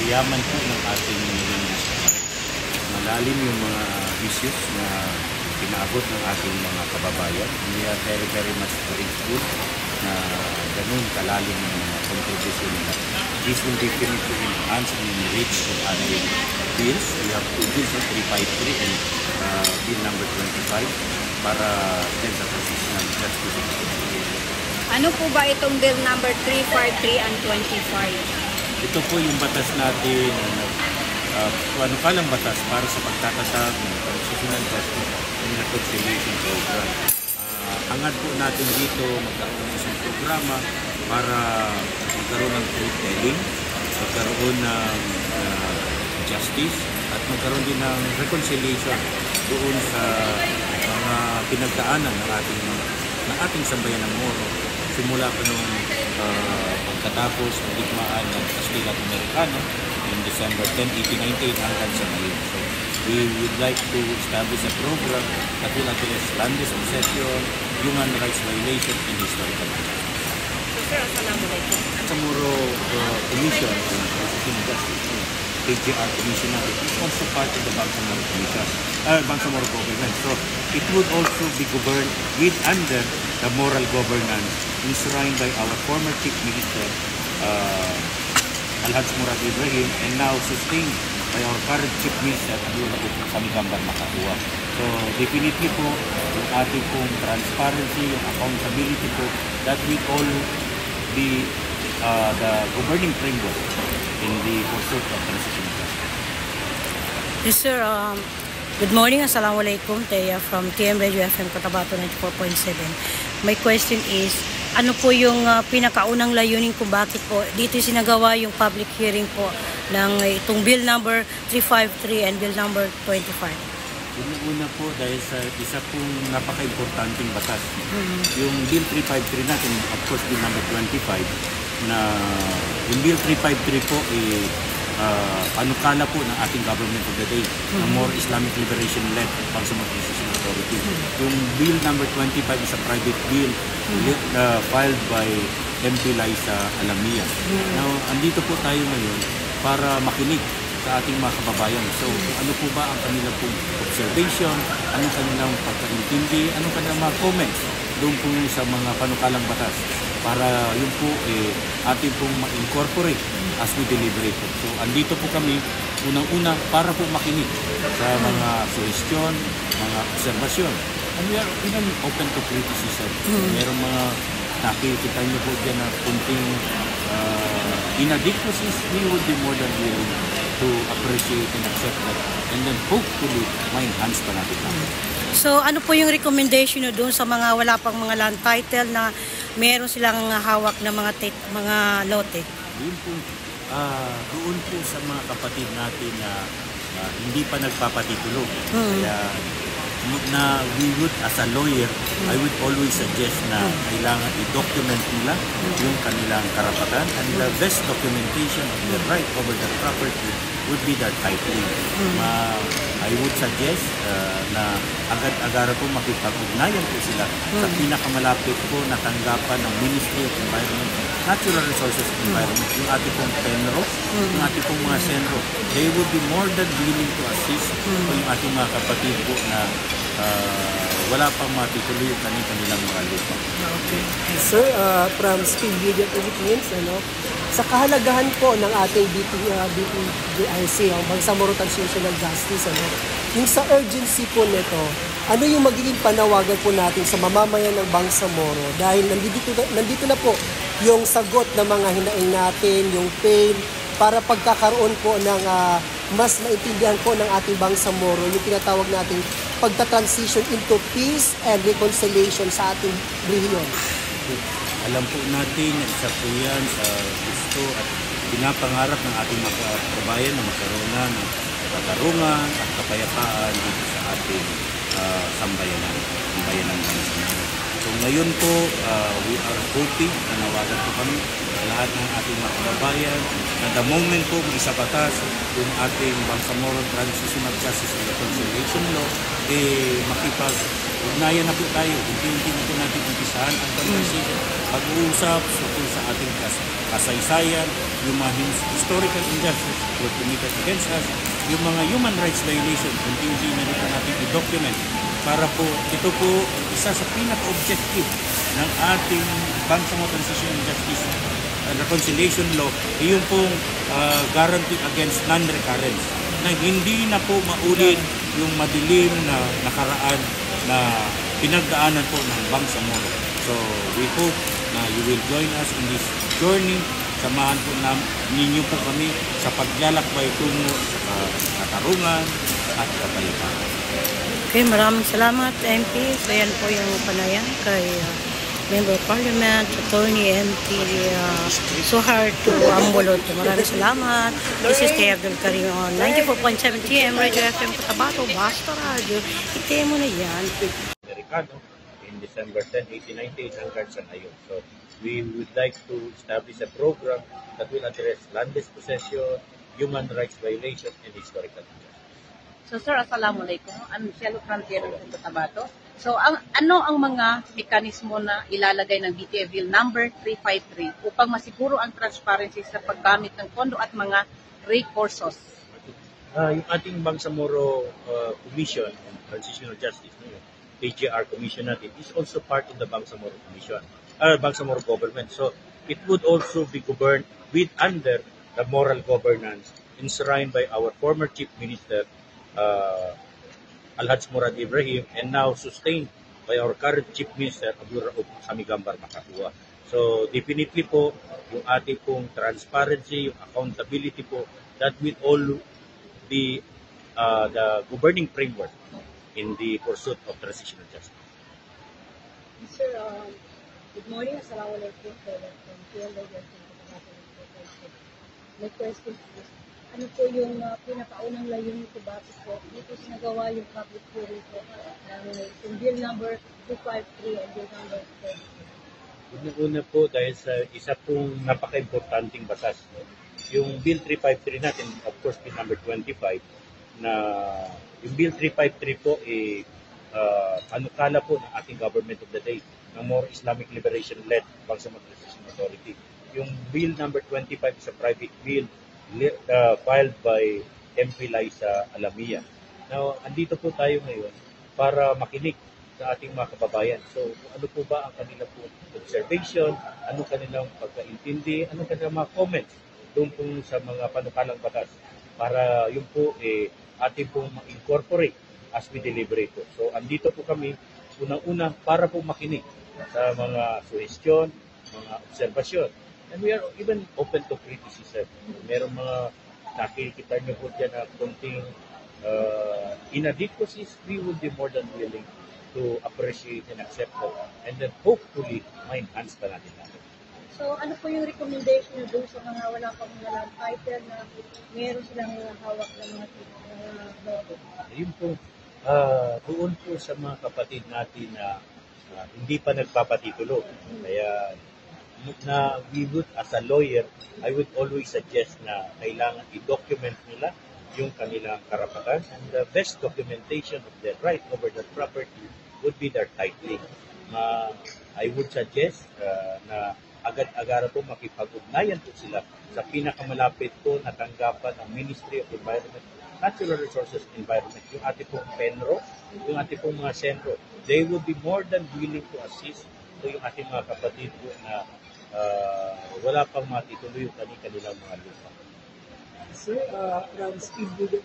yaman po ng ating malalim yung mga issues na pinaabot ng ating mga kababayan. We are very, very much grateful na ganun kalalim ng mga contribution nila. This will definitely enhance and enrich the ating bills. We have two bills, 353 and bill number 25 para din sa transitional justice. Ano po ba itong bill number 353 and 25? Ito po yung batas natin, panukalang batas para sa pagtatatag ng transitional justice and reconciliation program. Hangad po natin dito magkaroon ng isang programa para magkaroon ng truth telling, magkaroon ng justice, at magkaroon din ng reconciliation doon sa mga pinagdaanan ng ating sambayan ng Moro. Simula pa nung pagkatapos ng digmaan ng Castilla at Americano in December 10, 1898 hanggang sa ngayon. So, we would like to establish a program that will address land possession, human rights violation, and historical justice. So, sir, assalamualaikum. Sa Moro Commission on Transitional Justice, KJR Commission natin, is also part of the Bangsamoro Commission, Bangsamoro government. So, it would also be governed with under the moral governance enshrined by our former Chief Minister, Alhaj Murad Ibrahim, and now sustained by our current Chief Minister, Samigambar Makatua. So, definitely po, yung ating pong transparency, yung accountability po, that will all be the governing framework in the pursuit of transitional justice. Yes, sir. Good morning. Assalamualaikum. Teya from TM Radio FM Cotabato 94.7. My question is, ano po yung pinakaunang layunin kung bakit po dito sinagawa yung public hearing po ng itong bill number 353 and bill number 25? Una po dahil sa isa pong napaka-importanting batas. Yung bill 353 natin, of course, bill number 25, na yung bill 353 po panukala po ng ating government of the day, ng more Islamic liberation-led Bangsamoro Transitional Authority. Yung bill number 25 is a private bill filed by MP Liza Alamia. Now, andito po tayo ngayon para makinig sa ating mga kababayan. So, ano po ba ang kanilang pong observation, anong kanilang pagkaintindi, anong kanilang mga comments doon po sa mga panukalang batas para yun po ating pong ma-incorporate as we deliberate. So, andito po kami unang-una para po makinig sa mga suggestion, mga observasyon. And we are even open to criticism. Merong mga nakikita niyo po dyan na kunting inadequacies, we would be more than willing to appreciate and accept that, and then hopefully ma-enhance pa natin. So, ano po yung recommendation nyo doon sa mga wala pang mga land title na meron silang hawak na mga lote? Yun po, doon po sa mga kapatid natin na hindi pa nagpapatitulo. Kaya we would, as a lawyer, I would always suggest na kailangan i-document nila yung kanilang karapatan, and the best documentation of their right over their property would be their titling. I would suggest na agad-agara po makipag-ugnayan po sila sa pinakamalapit po na tanggapan ng Ministry of Environment, Natural Resources and Environment, yung ating pong PENRO, yung ating pong mga SENRO. They would be more than willing to assist yung ating mga kapatid po na wala pang matituloy yung kanilang mga lupa. Okay. Sir, from Speed Media Philippines, sa kahalagahan po ng ating BPGIC, ang Bangsamoro Transitional Justice, yung sa urgency po nito, ano yung magiging panawagan po natin sa mamamayan ng Bangsamoro dahil nandito na po yung sagot ng mga hinaing natin, yung pain, para pagkakaroon po ng mas maintindihan po ng ating Bangsamoro yung tinatawag nating pagta-transition into peace and reconciliation sa ating rehiyon. Alam po natin na isa po yan sa gusto at pinapangarap ng ating mga kababayan na magkaroon ng katarungan at kapayapaan dito sa ating sambayanan ng Bangsamoro. So ngayon po, we are hoping, nanawagan po kami sa lahat ng ating mga kababayan na the moment po may isa batas yung ating Bangsamoro Transitional Justice and Reconciliation Law, ugnayan na po tayo. Unti-unti na po natin umpisahan ang conversation. Pag-uusap tungkol sa ating kasaysayan, yung mga historical injustice were committed against us, yung mga human rights violation, unti-unti na rin natin i-document para po, ito po isa sa pinaka-objective ng ating Bangsamoro Transition and Justice Reconciliation Law, yung pong guarantee against non-recurrence, na hindi na po maulit yung madilim na nakaraan na pinagdaanan po ng Bangsamoro. So we hope na you will join us in this journey. Samahan po ninyo po kami sa paglalakbay tungo sa katarungan at kapayapaan. Okay, maraming salamat, MP. So yan po yung panayam kay Member of Parliament, Attorney MP Suharto Ambolot. Maraming salamat. This is Tia Abdul Karim on 94.7 TM Radio FM Cotabato, Basta Radio. Ite mo na yan. Americano in December 10, 1898 hanggang sa ngayon. So we would like to establish a program that will address land dispossession, human rights violation, and historical injustice. So sir, assalamualaikum. I'm Michelle Frontiero ng Cotabato. So ano ang mga mekanismo na ilalagay ng BTA Bill number 353 upang masiguro ang transparency sa paggamit ng pondo at mga recursos? Yung ating Bangsamoro Commission on Transitional Justice, yung PGR Commission natin, is also part of the Bangsamoro Commission, Bangsamoro government. So it would also be governed under the moral governance enshrined by our former Chief Minister, Alhaj Murad Ibrahim, and now sustained by our current Chief Minister, Abdul Rauf Samigambar Makakua. So definitely po, yung ating pong transparency, yung accountability po, that will all be the governing framework in the pursuit of transitional justice. Sir, good morning. Assalamualaikum. My question is, ano po yung pinakaunang layunin ko bakit po dito sinagawa yung public hearing po ng bill number 253 and bill number 10? Una po dahil sa isa pong napaka-importanting batas. Yung Bill 353 natin, of course, Bill number 25, na yung Bill 353 po, panukala po ng ating government of the day, ng more Islamic liberation-led Bangsamoro Transition Authority. Yung Bill number 25 is a private bill filed by MP Liza Alamia. Now, andito po tayo ngayon para makinig sa ating mga kababayan. So, ano po ba ang kanilang observation, anong kanilang pagkaintindi, anong kanilang mga comments doon po sa mga panukalang batas para yun po ating pong ma-incorporate as we deliberate po. So, andito po kami unang-una para po makinig sa mga suggestion, mga obserbasyon. And we are even open to criticism. Merong mga nakikita nyo po dyan na konting inadequacies, we would be more than willing to appreciate and accept that. And then hopefully, ma-enhance pa natin natin. So, ano po yung recommendation nyo doon sa mga wala pang nalang title na meron silang hawak ng mga logo? Yun po, doon po sa mga kapatid natin na hindi pa nagpapatitulo. Kaya na we would, as a lawyer, I would always suggest na kailangan i-document nila yung kanilang karapatan, and the best documentation of their right over that property would be their titling. I would suggest na agad-agara po makipag-ugnayan po sila sa pinakamalapit po na tanggapan ng Ministry of Environment, Natural Resources Environment, yung ating pong PENRO, yung ating pong mga sentro. They would be more than willing to assist to yung ating mga kapatid po na wala pang matituloy yung kanilang mga lupa. Sir, from Speed Media